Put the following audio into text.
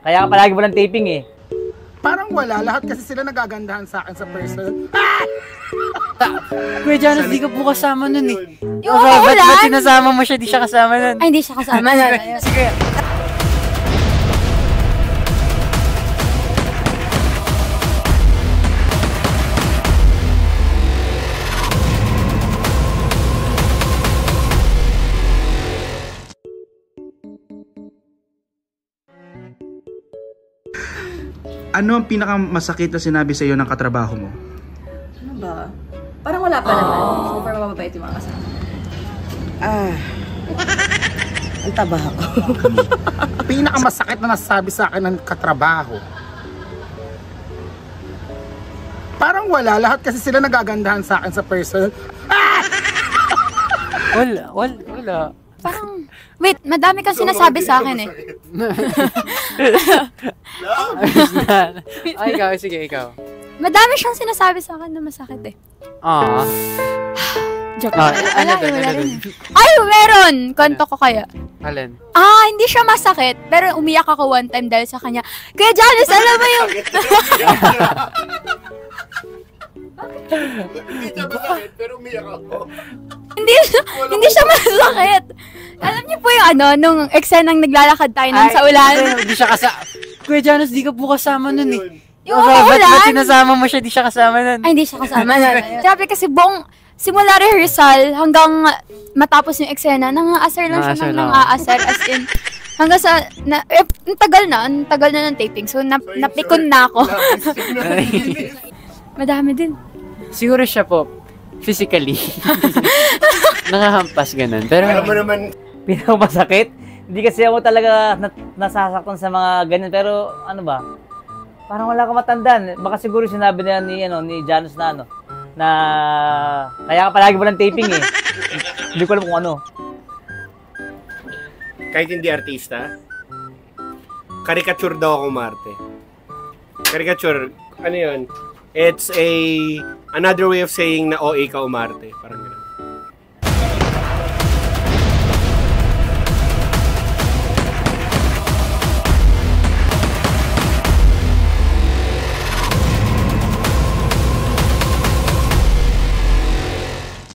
Kaya palagi walang taping eh. Parang wala, lahat kasi sila nagagandahan sa akin sa personal. Kuya Janus, di ka po kasama nun eh. Yung Ba't sinasama mo siya, di siya kasama nun? Ay, hindi siya kasama nun. Sige. Ano ang pinakamasakit na sinabi sa iyo ng katrabaho mo? Ano ba? Parang wala pa naman. Super mababait yung mga kasama. Ang taba ako. Pinakamasakit na nasabi sa akin ng katrabaho. Parang wala, lahat kasi sila nagagandahan sa akin sa personal. Wala. Parang, wait, madami kang sinasabi sa akin eh. Ay, ikaw, sige, ikaw. Madami siyang sinasabi sa akin na masakit eh. Joke. Wala rin. Ay, meron! Kwento ko kaya. Alin? Hindi siya masakit. Pero umiyak ako one time dahil sa kanya. Kuya Janus, alam mo yung... Hindi siya masakit, pero umiyak ako. Hindi siya masakit. Alam niyo po yung nung eksenang naglalakad tayo nun sa ulan. Hindi siya kasama. Kuya Janus, di ka po kasama nun eh. Yung Ba't sinasama mo siya, di siya kasama nun? Ay, hindi siya kasama nun. Grabe kasi buong simula rehearsal hanggang matapos yung eksena, nang-aasar lang siya ng nang-aasar. As in, hanggang sa, ang tagal na ng taping. So, napikon na ako. Madami din. Siguro siya po, physically. Nangahampas ganun. Pero, Alam mo naman, Pinakamasakit? Hindi kasi ako talaga nasasaktan sa mga ganyan. Pero ano ba? Parang wala ka matandaan. Baka siguro sinabi nila ni Janus na na kaya ka palagi walang taping eh. Hindi ko alam kung ano. kahit hindi artista, caricature daw ako umarte. Caricature, ano yun? It's another way of saying na OA ka umarte. Parang gano'n.